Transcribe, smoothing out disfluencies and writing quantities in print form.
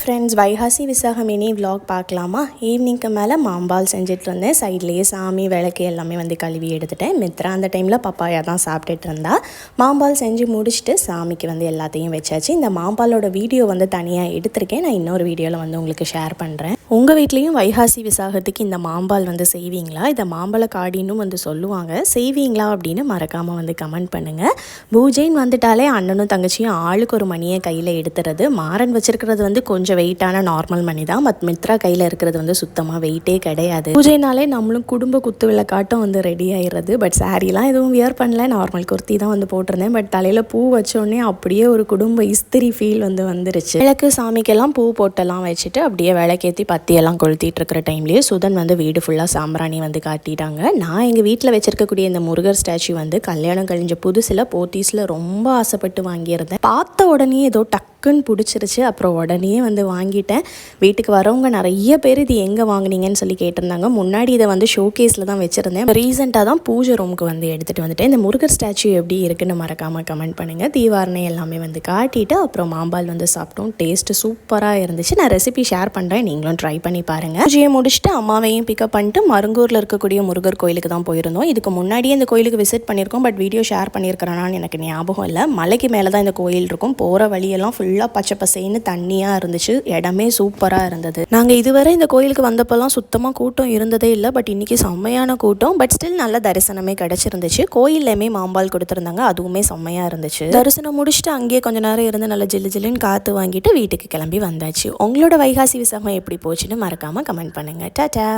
Friends, Vaikasi Visakam mini vlog பார்க்கலாமா? ஈவினிங்க்கு மேலே மாம்பால் செஞ்சுட்டு இருந்தேன். சைட்லேயே சாமி விளக்கு எல்லாமே வந்து கழுவி எடுத்துட்டேன். மித்ரா அந்த டைமில் பப்பாயா தான் சாப்பிட்டுட்டு இருந்தா. மாம்பால் செஞ்சு முடிச்சுட்டு சாமிக்கு வந்து எல்லாத்தையும் வச்சாச்சு. இந்த மாம்பாலோட வீடியோ வந்து தனியாக எடுத்திருக்கேன். நான் இன்னொரு வீடியோவில் வந்து உங்களுக்கு ஷேர் பண்ணுறேன். உங்கள் வீட்லேயும் வைகாசி விசாகத்துக்கு இந்த மாம்பால் வந்து செய்வீங்களா? இதை மாம்பழ காடின்னு வந்து சொல்லுவாங்க. செய்வீங்களா அப்படின்னு மறக்காமல் வந்து கமெண்ட் பண்ணுங்கள். பூஜைன்னு வந்துட்டாலே அண்ணனும் தங்கச்சியும் ஆளுக்கு ஒரு மணியை கையில் எடுத்துறது. மாறன் வச்சிருக்கிறது வந்து கொஞ்சம் வெயிட்டான நார்மல் மணி தான். பட் மித்ரா கையில் இருக்கிறது வந்து சுத்தமாக வெயிட்டே கிடையாது. பூஜைனாலே நம்மளும் குடும்ப குத்து விளக்காட்டம் வந்து ரெடி ஆயிடுறது. பட் சாரீலாம் எதுவும் வியர் பண்ணல, நார்மல் குர்த்தி தான் வந்து போட்டிருந்தேன். பட் தலையில் பூ வச்சோடனே அப்படியே ஒரு குடும்ப இஸ்திரி ஃபீல் வந்துருச்சு. விளக்கு சாமிக்கெல்லாம் பூ போட்டெல்லாம் வச்சுட்டு அப்படியே விளக்கேற்றி பத்தியெல்லாம் கொளுத்திட்டு இருக்கிற டைம்லேயே சுதன் வந்து வீடு ஃபுல்லாக சாம்பிராணி வந்து காட்டிட்டாங்க. நான் எங்கள் வீட்டில் வச்சிருக்கக்கூடிய இந்த முருகர் ஸ்டாச்சு வந்து கல்யாணம் கழிஞ்ச புதுசில் போத்தீஸில் ரொம்ப ஆசைப்பட்டு வாங்கியிருந்தேன். பார்த்த உடனே ஏதோ டக்குன்னு பிடிச்சிருச்சு. அப்புறம் உடனே வந்து வாங்கிட்டேன். வீட்டுக்கு வரவங்க நிறைய பேர் இது எங்கே வாங்கினீங்கன்னு சொல்லி கேட்டிருந்தாங்க. முன்னாடி இதை வந்து ஷோகேஸில் தான் வச்சுருந்தேன். ரீசெண்டாக தான் பூஜை ரூமுக்கு வந்து எடுத்துகிட்டு வந்துட்டேன். இந்த முருகர் ஸ்டாச்சு எப்படி இருக்குன்னு மறக்காமல் கமெண்ட் பண்ணுங்கள். தீவாரணை எல்லாமே வந்து காட்டிட்டு அப்புறம் மாம்பால் வந்து சாப்பிட்டோம். டேஸ்ட்டு சூப்பராக இருந்துச்சு. நான் ரெசிபி ஷேர் பண்ணுறேன், நீங்களும் ட்ரை பண்ணி பாருங்கள். பூஜையை முடிச்சுட்டு அம்மாவையும் பிக்கப் பண்ணிட்டு மருங்கூரில் இருக்கக்கூடிய முருகர் கோயிலுக்கு தான் போயிருந்தோம். இதுக்கு முன்னாடியே இந்த கோயிலுக்கு விசிட் பண்ணியிருக்கோம். பட் வீடியோ ஷேர் பண்ணியிருக்கிறேனான்னு எனக்கு ஞாபகம் இல்லை. மலைக்கு மேலே தான் இந்த கோயில் இருக்கும். போகிற வழியெல்லாம் ஃபுல்லாக பச்சை பசைன்னு தண்ணியாக இருந்துச்சு. இடமே சூப்பராக இருந்தது. நாங்கள் இதுவரை இந்த கோயிலுக்கு வந்தப்போலாம் சுத்தமாக கூட்டம் இருந்ததே இல்லை. பட் இன்றைக்கி செம்மையான கூட்டம். பட் ஸ்டில் நல்ல தரிசனமே கிடச்சிருந்துச்சு. கோயில்லையுமே மாம்பால் கொடுத்துருந்தாங்க, அதுவுமே செம்மையாக இருந்துச்சு. தரிசனம் முடிச்சுட்டு அங்கேயே கொஞ்ச நேரம் இருந்து நல்லா ஜில்லுன்னு காற்று வாங்கிட்டு வீட்டுக்கு கிளம்பி வந்தாச்சு. உங்களோட வைகாசி விசாகம் எப்படி போச்சுன்னு மறக்காமல் கமெண்ட் பண்ணுங்கள். டாடா.